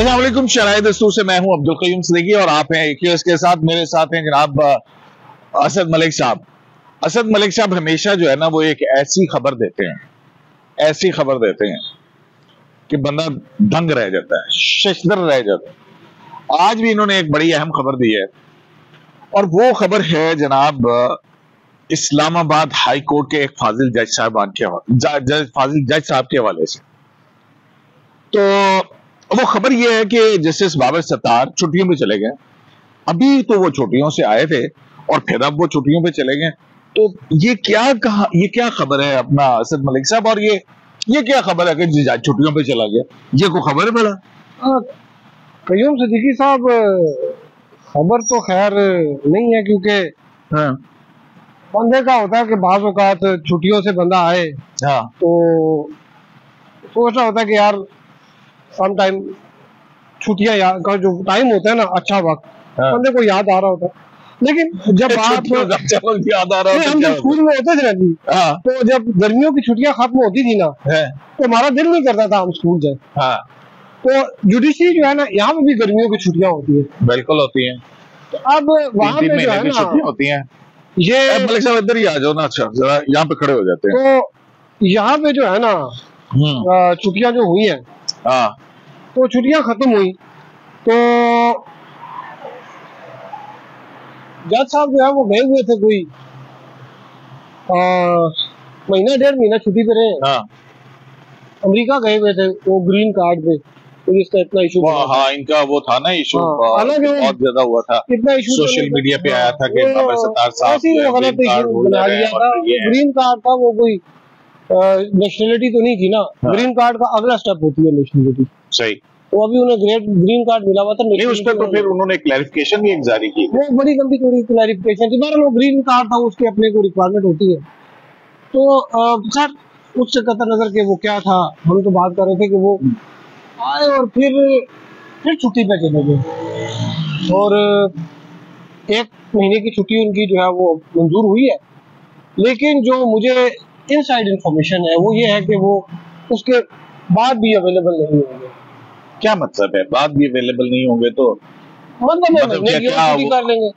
अस्सलाम वालेकुम। शराय दस्तूर से मैं हूं अब्दुल कयूम सिद्दीकी और आप हैं एक्यूएस के साथ। मेरे साथ हैं जनाब असद मलिक साहब। असद मलिक साहब हमेशा जो है ना वो एक ऐसी खबर देते हैं कि बंदा दंग रह जाता है, शशदर रह जाता है। आज भी इन्होंने एक बड़ी अहम खबर दी है और वो खबर है जनाब इस्लामाबाद हाई कोर्ट के एक फाजिल जज साहब के हवाले से। तो वो खबर ये है कि जस्टिस बाबर सत्तार छुट्टियों पे चले गए। अभी तो वो छुट्टियों से आए थे और फिर अब वो छुट्टियों पे चले गए। तो ये क्या खबर है अपना असद मलिक साहब, और ये क्या खबर है कि जज छुट्टियों पे चला गया? ये कोई खबर है बड़ा कयूम सिद्दीकी साहब? खबर तो खैर नहीं है, क्योंकि बंदे का होता है कि बाज़ औक़ात छुट्टियों से बंदा आए तो सोच रहा होता है कि यार सम टाइम छुट्टियां का जो टाइम होता है ना, अच्छा वक्त बंदे को याद आ रहा होता है। लेकिन जब आप याद आ रहा है, हम जब स्कूल में होते थे ना जी, तो जब गर्मियों की छुट्टियां खत्म होती थी ना तो हमारा दिल नहीं करता था हम स्कूल जाए। तो जुडिशरी जो है ना, यहाँ पे भी गर्मियों की छुट्टियां होती है। बिल्कुल होती हैं। तो अब वहाँ पे जो है ना छुट्टियां होती हैं। ये मलिक साहब इधर ही आ जाओ ना, अच्छा जरा यहाँ पे खड़े हो जाते हैं। तो यहाँ पे जो है ना छुट्टियां जो हुई है, तो छुट्टियां खत्म हुई तो जज साहब जो है वो गए हुए थे, कोई महीना डेढ़ महीना छुट्टी पे रहे। अमेरिका गए हुए थे वो ग्रीन कार्ड पे, तो इसका इतना इशू इनका वो था ना इशू, बहुत ज्यादा हुआ था, इतना इशू सोशल मीडिया पे आया था कि बाबर सत्तार साहब गलत इशू बना लिया था। ग्रीन कार्ड था वो, कोई नेशनलिटी तो नहीं थी ना। ग्रीन कार्ड का अगला स्टेप होती है नेशनलिटी। सही। तो अभी उन्हें ग्रीन कार्ड मिला हुआ था, नहीं उस पर तो फिर उन्होंने क्लैरिफिकेशन भी जारी की, वो बड़ी लंबी थोड़ी क्लैरिफिकेशन थी। बहरहाल वो ग्रीन कार्ड था, उसके अपने को रिक्वायरमेंट होती है। तो खैर उससे कतर नजर के वो क्या था, हम तो बात कर रहे थे कि वो आए और फिर छुट्टी पे चले गए और 1 महीने की छुट्टी उनकी जो है वो मंजूर हुई है। लेकिन जो मुझे इनसाइड इंफॉर्मेशन है वो ये है कि वो उसके बाद भी अवेलेबल नहीं होंगे। क्या मतलब है बाद भी अवेलेबल नहीं होंगे? तो मतलब छुट्टी कर लेंगे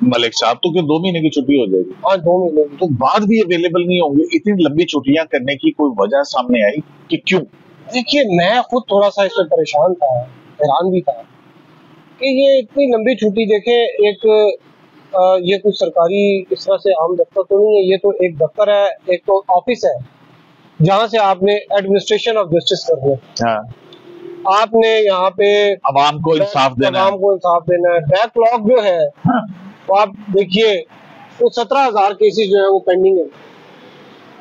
मलिक साहब, तो क्या 2 महीने की छुट्टी हो जाएगी? हाँ 2 महीने तो बाद भी अवेलेबल नहीं होंगे। इतनी लंबी छुट्टियां करने की कोई वजह सामने आई कि क्यों? देखिए मैं खुद थोड़ा सा इससे परेशान था, हैरान भी था कि ये इतनी लंबी छुट्टी। देखे एक ये कुछ सरकारी इस तरह से आम दफ्तर तो नहीं है, ये तो एक दफ्तर है, एक तो ऑफिस है जहाँ से आपने एडमिनिस्ट्रेशन ऑफ जस्टिस करना है। आपने यहाँ पे आवाम को इंसाफ देना है। बैकलॉग जो है तो आप देखिए वो 17,000 केसेस जो है वो पेंडिंग है।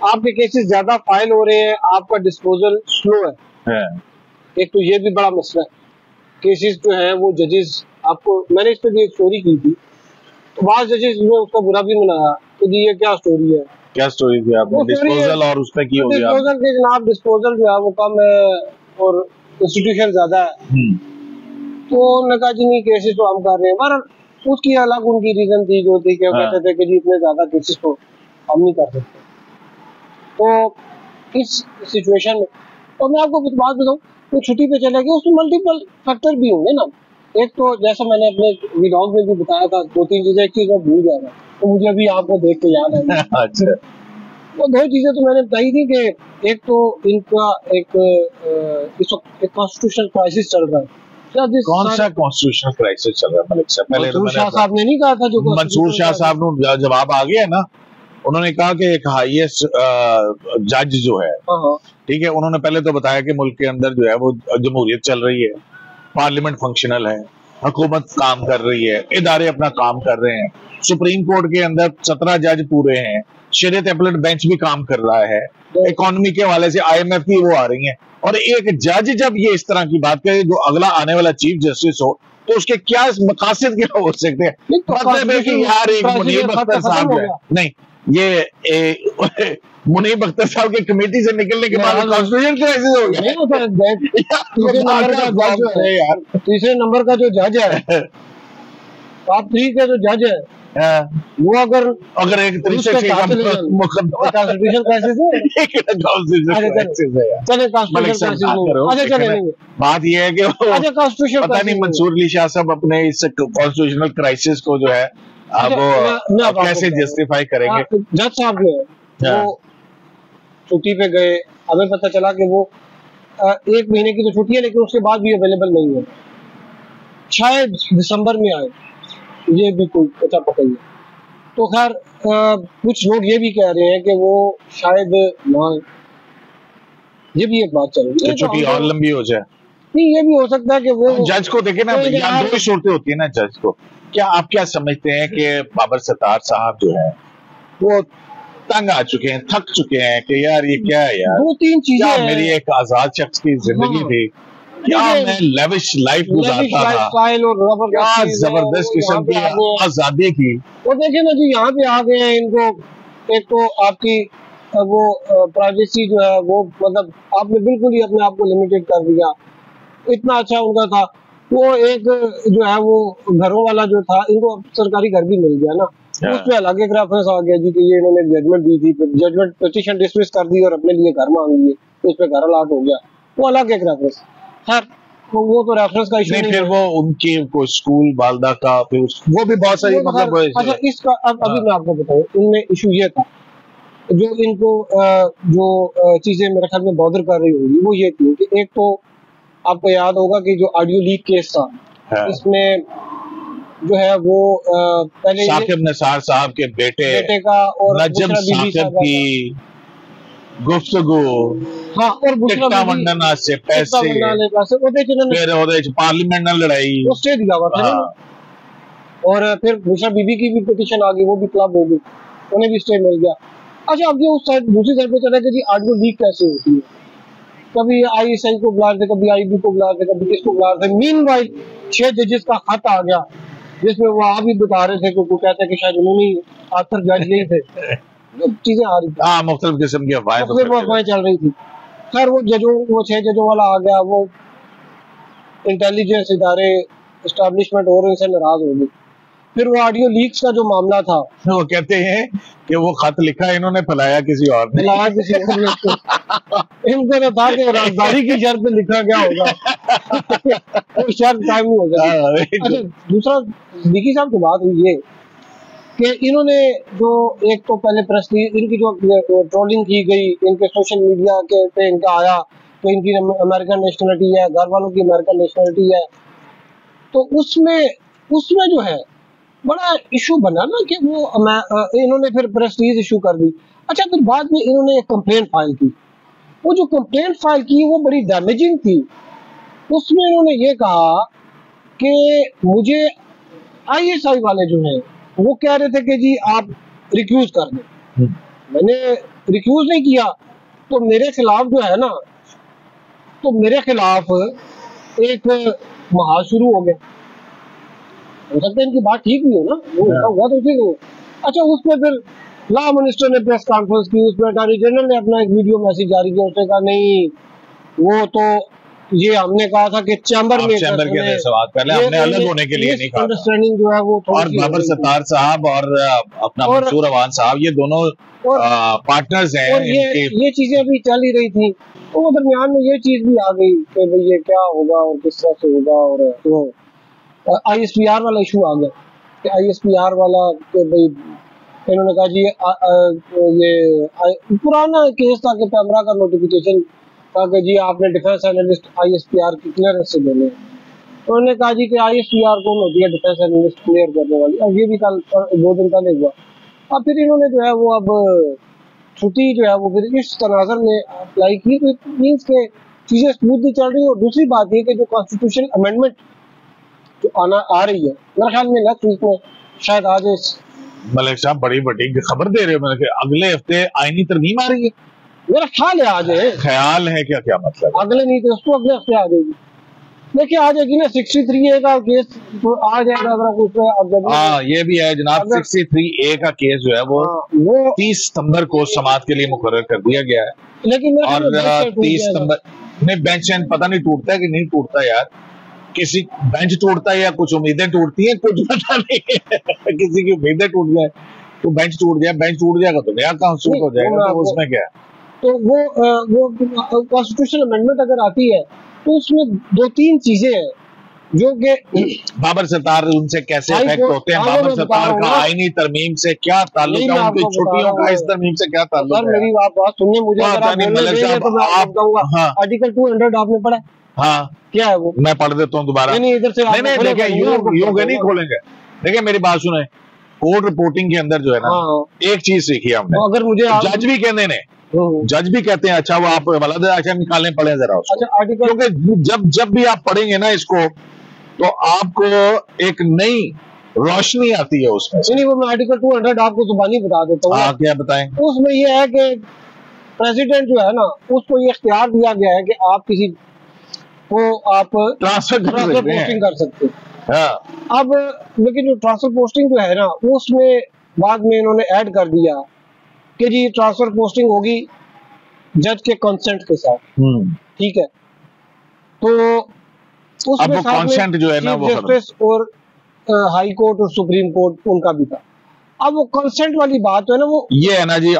आपके केसेस ज्यादा फाइल हो रहे हैं, आपका डिस्पोजल स्लो है। एक तो ये भी बड़ा मसला है। केसेस जो है वो जजेस, आपको मैंने इस पे भी एक स्टोरी की थी, तो बाद जजेस ने उसका बुरा भी मनाया कि जी ये क्या स्टोरी है। क्या स्टोरी थी आपने? डिस्पोजल और उसमें की हो गया डिस्पोजल के जनाब, डिस्पोजल जो है वो कम है और इंस्टीट्यूशन ज्यादा है। तो उन्होंने कहा जी नहीं केसेस तो हम कर रहे हैं, पर उसकी अलग उनकी रीजन थी जो थी कि कहते थे कि जी इतने ज्यादा केसेस तो हम नहीं कर सकते। तो इस सिचुएशन में तो मैं आपको कुछ बात बताऊं, तो छुट्टी पे चले गए, उसमें मल्टीपल फैक्टर भी होंगे ना। एक तो जैसा मैंने अपने व्लॉग में भी बताया था, 2-3 चीजें, एक चीज मैं भूल गया था तो मुझे अभी आपको देख के याद है। अच्छा। वो 2 चीजें तो मैंने बताई थी कि एक तो इनका एक इस वक्त एक कॉन्स्टिट्यूशनल क्राइसिस चल रहा है। कौन सा कॉन्स्टिट्यूशनल क्राइसिस चल रहा है मलिक साहब? पहले मंसूर शाह साहब ने नहीं कहा था, जो मंसूर शाह साहब ने जवाब आ गया ना, उन्होंने कहा कि एक हाईएस्ट जज जो है, ठीक है, उन्होंने पहले तो बताया कि मुल्क के अंदर जो है वो जमहूरियत चल रही है, पार्लियामेंट फंक्शनल है, हुकूमत काम कर रही है, इदारे अपना काम कर रहे हैं, सुप्रीम कोर्ट के अंदर 17 जज पूरे हैं, शरीयत अपीलेट बेंच भी काम कर रहा है, इकोनॉमी के हवाले से IMF की वो आ रही है। और एक जज जब ये इस तरह की बात करे जो अगला आने वाला चीफ जस्टिस हो, तो उसके क्या मकासद क्या हो सकते हैं? मतलब है कि यार एक मुनीब अख्तर साहब है, नहीं ये मुनीब अख्तर साहब की कमेटी से निकलने के बाद कॉन्स्टिट्यूशन क्राइसिस हो गया। तीसरे नंबर का जो जज है, टॉप 3 का जो जज है, वो अगर एक तरीके से कॉन्स्टिट्यूशन बात ये है कि पता नहीं मंसूर अली शाह साहब अपने इस कॉन्स्टिट्यूशनल क्राइसिस को जो है अब कैसे जस्टिफाई करेंगे। जज साहब जो है वो छुट्टी पे गए, हमें पता चला कि वो 1 महीने की तो छुट्टी है लेकिन उसके बाद भी अवेलेबल नहीं है, शायद दिसंबर में आए, ये भी कोई पता पता ही है। तो खैर कुछ लोग ये भी कह रहे हैं कि वो शायद ना, ये भी एक बात चल रही है छुट्टी और लंबी हो जाए। नहीं, ये भी हो सकता है कि वो जज को देखे ना, यहाँ 2 शर्तें होती है ना जज को। क्या आप क्या समझते हैं कि बाबर सत्तार साहब जो है वो तंग आ चुके हैं, थक चुके हैं कि यार ये क्या है यार, 2-3 चीजें, मेरी एक आजाद शख्स की जिंदगी थी, क्या मैं लेविश लाइफ गुजारता था, क्या जबरदस्त किस्म की आजादी की। और देखिए ना जी, यहाँ पे आ गए हैं इनको, एक तो आपकी वो प्राइवेसी जो है वो मतलब आपने बिल्कुल ही अपने आप को लिमिटेड कर दिया। इतना अच्छा उनका था, वो एक जो है वो घरों वाला जो था, इनको सरकारी घर भी मिल गया ना, उस पे अलग एक रेफरेंस आ गया जी कि ये इन्होंने जजमेंट दी थी, जजमेंट पिटीशन डिसमिस कर दी और अपने लिए घर मांग लिए, उस पे घर अलाट हो गया, वो अलग एक रेफरेंस। खैर वो तो रेफरेंस का इशू नहीं, फिर वो उनके कोई स्कूल वालदा का वो भी बहुत सारी मतलब। अच्छा, इसका अब अभी मैं आपको बताऊं, इनमें इशू ये था जो इनको जो चीजें मेरे ख्याल में बॉदर कर रही होगी वो ये थी कि एक तो आपको याद होगा कि जो ऑडियो लीक केस था, इसमें जो है वो पहले साकिब निसार साहब के बेटे का और नजम साकिब की गुफ्तगू, हाँ, और टिकटा वंडना से पैसे, फिर पार्लियामेंट में लड़ाई, वो स्टे दिया हुआ था ना, और फिर बुशरा बीबी की भी पिटीशन आ गई, वो भी क्लब हो गई, उन्हें भी स्टे मिल गया। अच्छा, अब ये उस साइड दूसरी साइड पे चला कि जी ऑडियो लीक कैसे होती है, कभी ISI को बुला रहे थे, कभी IB को बुला रहे थे, कभी किसको बुला रहे थे। मीनवाइल 6 जजेस का खत आ गया जिसमें वो आप भी बता रहे थे कि कहते हैं कि शायद उन्होंने आखिर जज नहीं थे, चीजें आ रही थी, मुख्तलिफ किस्म की अफवाहें चल रही थी। खैर वो 6 जजों वाला आ गया, वो इंटेलिजेंस इदारे एस्टैब्लिशमेंट और इनसे नाराज हो गई। फिर वो ऑडियो लीक्स का जो मामला था, वो कहते हैं कि वो खत लिखा इन्होंने, फैलाया किसी और ने, इनको तो था कि राजदारी की शर्त पे लिखा गया होगा वो शर्त कायम नहीं हो जाती। अच्छा, दूसरा दिकी साहब की बात हुई ये कि इन्होंने जो एक तो पहले प्रेस इनकी जो ट्रोलिंग की गई, इनके सोशल मीडिया के पे इनका आया तो इनकी अमेरिकन नेशनलिटी है, घर वालों की अमेरिकन नेशनलिटी है, तो उसमें जो है बड़ा इशू बना ना कि वो इन्होंने फिर प्रेस रिलीज इशू कर दी। अच्छा, फिर बाद में इन्होंने एक कंप्लेंट फाइल की, वो जो कंप्लेंट फाइल की वो बड़ी डैमेजिंग थी। उसमें इन्होंने ये कहा कि मुझे ISI वाले जो हैं वो कह रहे थे कि जी आप रिक्यूज कर दें, मैंने रिक्यूज नहीं किया, तो मेरे खिलाफ जो है ना, तो मेरे खिलाफ एक महाज शुरू हो गया। हो सकता है इनकी बात ठीक भी हो ना, वो हुआ तो ठीक हो। अच्छा, उसमें फिर लॉ मिनिस्टर ने प्रेस कॉन्फ्रेंस की, उसमें अटॉर्नी जनरल ने अपना एक वीडियो मैसेज जारी किया, उसने कहा नहीं, वो तो ये हमने कहा था कि चैम्बर में के सवाल पहले हमने अलग होने के लिए नहीं कहा, अंडरस्टैंडिंग जो है वो और बाबर सत्तार साहब और अपना मंसूर अवान साहब, ये दोनों पार्टनर्स हैं, और ये चीजें अभी चल ही रही थी, तो दरमियान में ये चीज भी आ गई कि भाई ये क्या होगा और किस तरह से होगा, और तो ISPR वाला इशू आ गया कि ISPR वाला कि भाई इन्होंने कहा जी ये पुराना केस था कि पैमरा का नोटिफिकेशन था कि जी आपने डिफेंस एनालिस्ट ISPR की क्लियरेंस से देने, उन्होंने कहा जी कि ISPR कौन होती है डिफेंस एनालिस्ट क्लियर करने वाली। अब ये भी कल 2 दिन पहले हुआ, अब फिर इन्होंने जो है वो अब छुट्टी जो है वो फिर इस तनाज़र में अप्लाई की, तो इट मीन्स के चीजें स्मूथली चल रही है। और दूसरी बात ये कि जो कॉन्स्टिट्यूशनल अमेंडमेंट जो आ रही है, मेरे ख्याल में नेक्स्ट वीक में शायद आज मलिक साहब बड़ी बड़ी खबर दे रहे हो, मैंने अगले हफ्ते आईनी तरमीम आ रही है, मेरा ख्याल है आज है, ख्याल है क्या मतलब अगले नहीं थे उसको अगले हफ्ते आ जाएगी। देखिए आ जाएगी ना, 63A का केस तो आ जाएगा अगर हाँ, ये भी है जनाब, 63A का केस जो है वो 30 सितंबर को समाअत के लिए मुकर्रर कर दिया गया है, लेकिन और 30 सितंबर में बेंच पता नहीं टूटता है कि नहीं टूटता यार, किसी बेंच टूटता है या कुछ उम्मीदें टूटती हैं, कुछ पता नहीं है। किसी की उम्मीदें टूट जाए तो बेंच टूट जाए, बेंच टूट जाएगा तो नया कॉन्स्टिट्यूट हो जाएगा, तो उसमें क्या है। तो वो कॉन्स्टिट्यूशन अमेंडमेंट अगर आती है तो उसमें 2-3 चीजें हैं जो कि बाबर सत्तार उनसे कैसे इफेक्ट होते हैं, बाबर सत्तार का आईनी तरमीम से क्या ताल्लुक है, उनकी छुट्टियों का इस तरमीम से क्या ताल्लुक है। मेरी बात सुनिए, मुझे अगर आप बोलने देंगे तो मैं आप बताऊंगा। आर्टिकल 200 आपने पढ़ा? हाँ, क्या है वो? मैं पढ़ देता हूँ दोबारा। नहीं, इधर से नहीं, देखिए योग नहीं खोलेंगे। देखिए मेरी बात सुने, कोर्ट रिपोर्टिंग के अंदर जो है ना, एक चीज सीखी हमने, अगर मुझे जज भी कहते हैं, जज भी कहते हैं अच्छा वो आप वलादा निकालने पड़े जरा उसको। अच्छा, आर्टिकल, क्योंकि जब भी आप पढ़ेंगे ना इसको तो आपको एक नई रोशनी आती है उसमें। नहीं, वो मैं आर्टिकल 200 आपको जुबानी बता देता हूँ। हाँ, क्या बताएं? उसमें ये है कि प्रेसिडेंट जो है ना, उसको ये इख्तियार दिया गया है कि आप किसी को आप ट्रांसफर पोस्टिंग कर सकते हैं। हाँ। अब लेकिन जो ट्रांसफर पोस्टिंग जो है ना, उसमें बाद में इन्होंने ऐड कर दिया कि जी ट्रांसफर पोस्टिंग होगी जज के कंसेंट के साथ। ठीक है, तो उसमें अब कंसेंट जो है ना वो जस्टिस और हाई कोर्ट और सुप्रीम कोर्ट उनका भी था। अब वो कंसेंट वाली बात है ना, वो ये है ना जी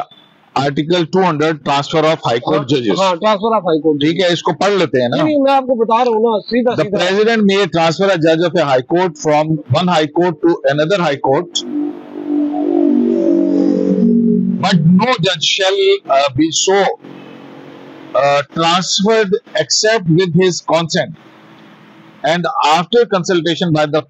article 200 transfer of high court जजेस। हाँ, ट्रांसफर ऑफ हाई कोर्ट। ठीक है, इसको पढ़ लेते हैं ना। नहीं, मैं आपको बता रहा हूँ ना, सीधा the president may transfer a जज of A high court from one high court to another high court, but no जज shall be so transferred except with his consent and after consultation by the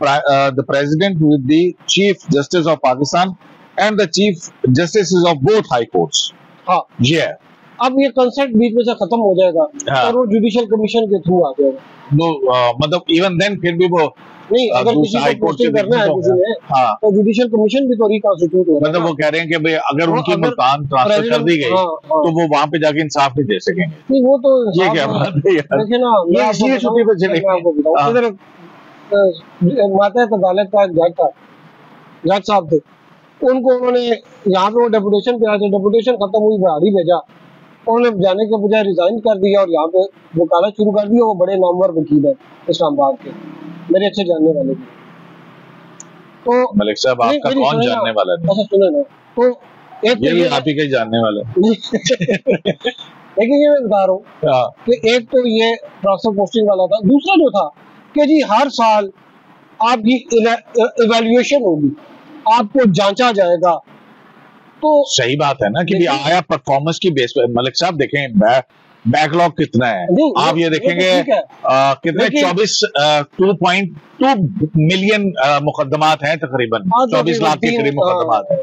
president with the chief justice of Pakistan and the chief justices of both high courts। हाँ, ये है। अब ये consent बीच में से खत्म हो जाएगा। हाँ। और वो जुडिशियल कमीशन के थ्रू आ जाएगा। मतलब इवन देन फिर भी वो नहीं, अगर किसी को पोस्टिंग करना है किसी ने, हाँ, तो जुडिशियल कमीशन भी तो रिकॉन्स्टिट्यूट हो रहा है। मतलब वो कह रहे हैं कि भाई अगर उनकी मुल्तान ट्रांसफर कर दी गई तो वो वहां पे जाके इंसाफ नहीं दे सकेंगे। नहीं, वो तो ये क्या बात है यार। देखिए ना, मैं इसलिए छुट्टी पे चले इधर मातहत अदालत का जज था, जज साहब थे, उनको उन्होंने यहाँ पे वो डेपुटेशन पे आए थे, डेपुटेशन खत्म हुई, बहाली भेजा, उन्होंने जाने के बजाय रिजाइन कर दिया और यहाँ पे वकालत शुरू कर दी। वो बड़े नामवर वकील है इस्लामाबाद के, मेरे अच्छे जानने वाले भी। तो मलिक साहब आपका कौन जानने वाला है? अच्छा सुने ना, तो एक ये भी आप ही का जानने वाला है। लेकिन ये मैं बता रहा हूँ कि एक तो ये ट्रांसफर पोस्टिंग वाला था, दूसरा जो था कि जी हर साल आपकी इवैल्यूएशन होगी, आपको जांचा जाएगा। तो सही बात है ना कि भी आया परफॉर्मेंस की बेस पे। मलिक साहब देखें बैकलॉग कितना है, आप ये देखेंगे कितने 2.2 मिलियन मुकदमात हैं, तकरीबन 24 लाख के करीब मुकदमात हैं।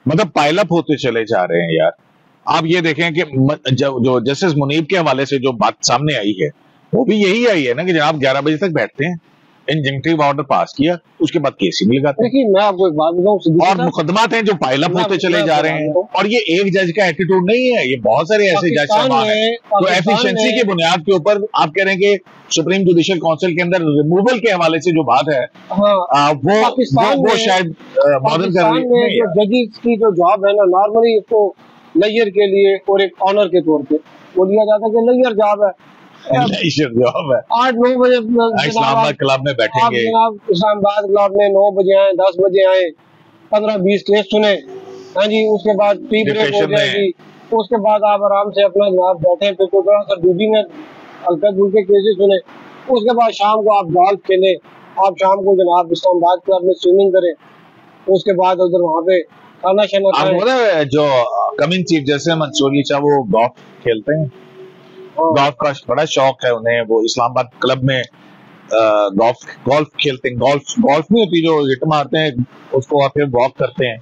मतलब पाइल अप होते चले जा रहे हैं यार। आप ये देखें कि जो जस्टिस मुनीब के हवाले से जो बात सामने आई है वो भी यही आई है ना कि जनाब 11 बजे तक बैठते हैं, इंजंक्टिव ऑर्डर पास किया, उसके बाद केस ही नहीं लगाते। देखिए मैं आपको एक बात बताऊं, और मुकदमात हैं जो पाइल अप होते चले जा रहे हैं। और ये एक जज का एटीट्यूड नहीं है, ये बहुत सारे ऐसे जज साहब हैं तो एफिशिएंसी की बुनियाद के ऊपर आप कह रहे हैं कि सुप्रीम जुडिशियल काउंसिल के अंदर रिमूवल के हवाले से जो बात है वो शायद बॉदर कर रही है। जो जजेस की जो जॉब है ना, नॉर्मली इसको लेयर के लिए और एक ऑनर के तौर पे वो लिया जाता है कि लेयर जॉब है, 8-9 बजे इस्लामाबाद क्लब में बैठेंगे, इस्लामाबाद क्लब में 9 बजे आए, 10 बजे आए, 15-20 केस सुने, हाँ जी, उसके बाद टी ब्रेक हो जाएगी, उसके बाद आप आराम से अपना जनाब बैठे, फिर थोड़ा सा ड्यूटी में हल्का फुल्के केसेस सुने, उसके बाद शाम को आप गोल्फ खेले, आप शाम को जनाब इस्लामाबाद क्लब में स्विमिंग करें, उसके बाद उधर वहाँ पे खाना शाना खाएं। जो कमिंग चीफ जैसे मंसूरी साहब वो गोल्फ खेलते हैं, गोल्फ का बड़ा शौक है उन्हें, वो इस्लामाबाद क्लब में गोल्फ खेलते हैं। गोल्फ नहीं होती जो हिट मारते हैं उसको, फिर वॉक करते हैं,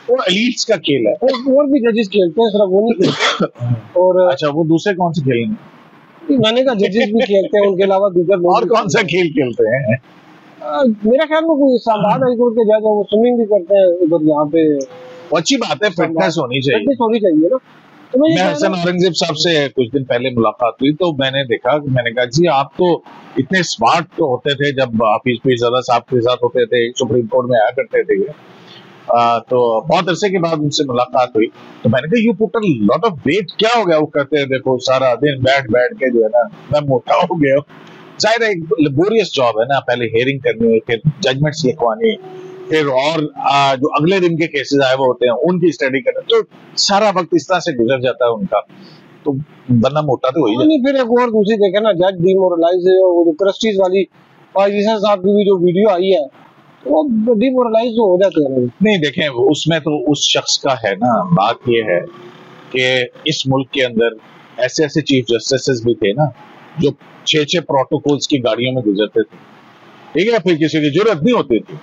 वो एलीट्स का खेल है। और भी जजेस खेलते हैं, सिर्फ वो नहीं खेलते। और अच्छा, वो दूसरे कौन से खेलेंगे? मैंने कहा जजेस भी खेलते हैं, उनके अलावा दूसरे और कौन सा खेल खेलते हैं? मेरा ख्याल में कोई इस्लामाबाद हाई कोर्ट के जज है, वो स्विमिंग भी करते हैं उधर, यहाँ पे अच्छी बात है, फिटनेस होनी चाहिए ना। तो मैं हसन औरंगजेब साहब से कुछ दिन पहले मुलाकात हुई तो मैंने देखा, मैंने कहा जी आप तो इतने स्मार्ट तो होते थे जब हाफिज पीरजादा साहब के साथ होते थे, सुप्रीम कोर्ट में आया करते थे। तो बहुत अरसे के बाद उनसे मुलाकात हुई तो मैंने कहा you put a lot of weight, क्या हो गया? वो कहते हैं देखो सारा दिन बैठ के जो है ना मैं मोटा हो गया, जाहिर है एक लेबोरियस जॉब है ना, पहले हेयरिंग करनी, फिर जजमेंट्स लिखवानी, फिर और जो अगले दिन के केसेस आए वो होते हैं उनकी स्टडी करना, तो सारा वक्त इस तरह से गुजर जाता है उनका, तो बनना मोटा तो वही नहीं। फिर एक और दूसरी देखे ना, जज डिमोरलाइज है, वो जो क्रिस्टीज वाली पाकिस्तान साहब की भी जो वीडियो आई है वो डिमोरलाइज हो जाते हैं। नहीं देखें, उसमें तो उस शख्स का है ना, बात ये है कि इस मुल्क के अंदर ऐसे ऐसे चीफ जस्टिस भी थे ना जो 6-6 प्रोटोकॉल्स की गाड़ियों में गुजरते थे, ठीक है, फिर किसी की जरूरत नहीं होती थी।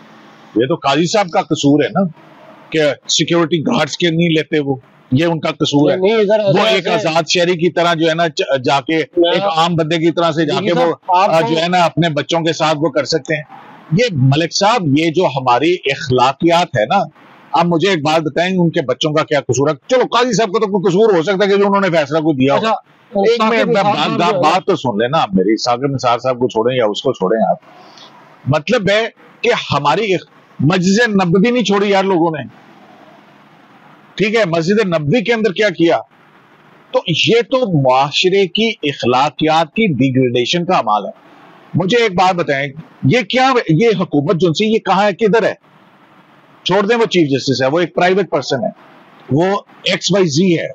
ये तो काजी साहब का कसूर है ना कि सिक्योरिटी गार्ड्स के नहीं लेते, वो ये उनका कसूर है। वो एक आजाद शहरी की तरह जो है ना जाके एक आम बंदे की तरह से जाके वो जो है ना अपने बच्चों के साथ वो कर सकते हैं। ये मलिक साहब, ये जो हमारी इखलाकियात है ना, आप मुझे एक बात बताएं, उनके बच्चों का क्या कसूर है? चलो काजी साहब को तो कोई कसूर हो सकता है कि जो उन्होंने फैसला को दिया। एक मिनट बात तो सुन लेना आप मेरी। साकिब निसार साहब को छोड़ें या उसको छोड़ें आप, मतलब है कि हमारी मस्जिद नबवी नहीं छोड़ी यार लोगों ने, ठीक है, मस्जिद नबवी के अंदर क्या किया? तो ये तो मुआशरे की इखलाकियात की डिग्रेडेशन का अमाल है। मुझे एक बात बताएं, ये क्या, ये हुकूमत जो सी, ये कहां है, किधर है? छोड़ दें, वो चीफ जस्टिस है, वो एक प्राइवेट पर्सन है, वो XYZ है,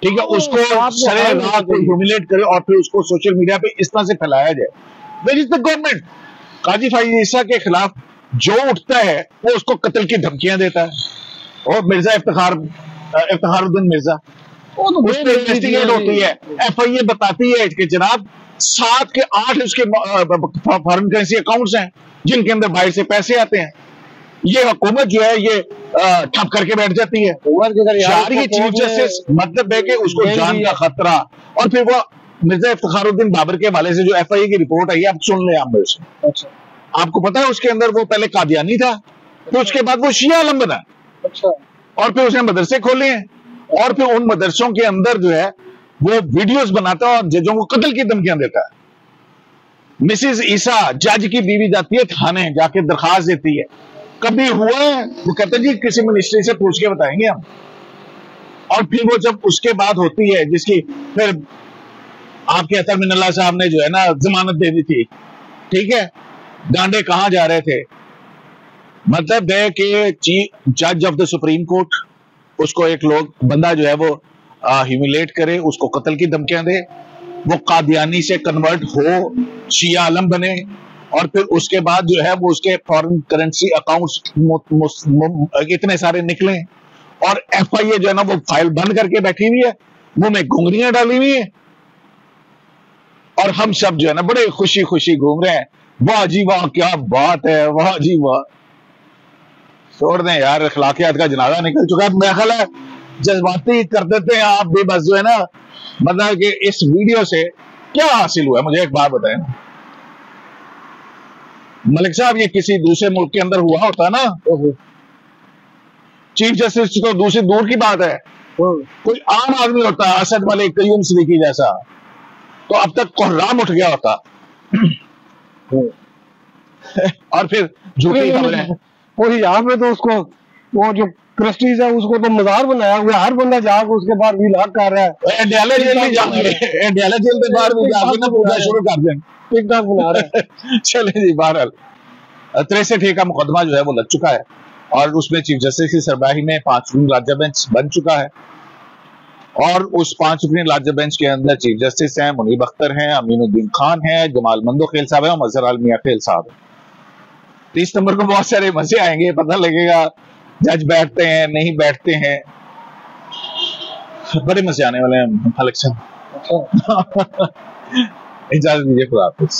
ठीक है, उसको सरे रात को ह्यूमिलेट करे और फिर उसको सोशल मीडिया पे इस तरह से फैलाया जाए। Where is the government? Qazi Faez Isa के खिलाफ जो उठता है वो उसको कत्ल की धमकियां देता है, और मिर्जा इफ्तिखारुद्दीन मिर्जा, उस पर इन्वेस्टिगेट होती है, FIA बताती है कि जनाब 7 के 8 उसके फॉरेन करेंसी अकाउंट्स हैं जिनके अंदर बाहर से पैसे आते हैं। ये हुकूमत जो है ये ठप करके बैठ जाती है। ये चीफ जस्टिस, मतलब है कि उसको जान का खतरा, और फिर वो मिर्जा इफ्तिखारुद्दीन बाबर के हवाले से जो FIA की रिपोर्ट आई है, आप सुन ले आप मेरे से। अच्छा, आपको पता है उसके अंदर वो पहले कादियानी था, फिर उसके बाद वो शिया आलम बना, अच्छा, और फिर उसने मदरसे खोले हैं, और फिर उन मदरसों के अंदर जो है वो वीडियोस बनाता है और जजों को कत्ल की धमकियां देता है। मिसेस ईसा जज की बीवी जाती है थाने, जाके दरखास्त देती है, कभी हुआ है? वो कहते हैं जी किसी मिनिस्ट्री से पूछ के बताएंगे हम। और फिर वो जब उसके बाद होती है, जिसकी फिर आपके अतर मिनल्ला साहब ने जो है ना जमानत दे दी थी, ठीक है, डांडे कहां जा रहे थे? मतलब है कि जज ऑफ द सुप्रीम कोर्ट, उसको एक लोग बंदा जो है वो ह्यूमिलेट करे, उसको कत्ल की धमकियां दे, वो कादियानी से कन्वर्ट हो शिया आलम बने, और फिर उसके बाद जो है वो उसके फॉरेन करेंसी अकाउंट्स इतने सारे निकले, और FIA जो है ना वो फाइल बंद करके बैठी हुई है, मुंह में घुंघरियां डाली हुई है, और हम सब जो है ना बड़े खुशी खुशी घूम रहे हैं। वाह जी वाह, क्या बात है, वाह जी वाह। छोड़ दें यार, अखलाकियात का जनाजा निकल चुका है। मेरा ख्याल है जज्बाती कर देते हैं आप भी, बस जो है ना, मतलब कि इस वीडियो से क्या हासिल हुआ है? मुझे एक बात बताएं मलिक साहब, ये किसी दूसरे मुल्क के अंदर हुआ होता ना, चीफ जस्टिस तो दूसरी दूर की बात है, कोई आम आदमी होता असद मलिक, कयूम सिद्दीकी जैसा, तो अब तक कोहराम उठ गया होता। और फिर झूठी खबरें, और यहाँ पे तो उसको वो जो क्रिस्टीज है उसको तो मजार बनाया हुआ, हर बंदा जाकर उसके बाद भी लाख कर रहा है, इंडियाला जेल में जाके, इंडियाला जेल के बाहर भी जाके ना पूजा शुरू कर दें, टिकटॉक बना रहा है। चले जी, बहरहाल 63 का मुकदमा जो है वो लग चुका है, और उसमें चीफ जस्टिस की सरबराही में 5 रुकनी राज्य बेंच बन चुका है, और उस 5 रुकनी राज्य बेंच के अंदर चीफ जस्टिस हैं मुनीब अख्तर हैं, अमीनुद्दीन खान है, जमाल मंदोखेल साहब है, और मजहर आल मियां खेल साहब है। 30 नंबर को बहुत सारे मजे आएंगे, पता लगेगा जज बैठते हैं नहीं बैठते हैं, बड़े मजे आने वाले हैं मलिक साहब। इजाजत दीजिए, खुदा हाफिज।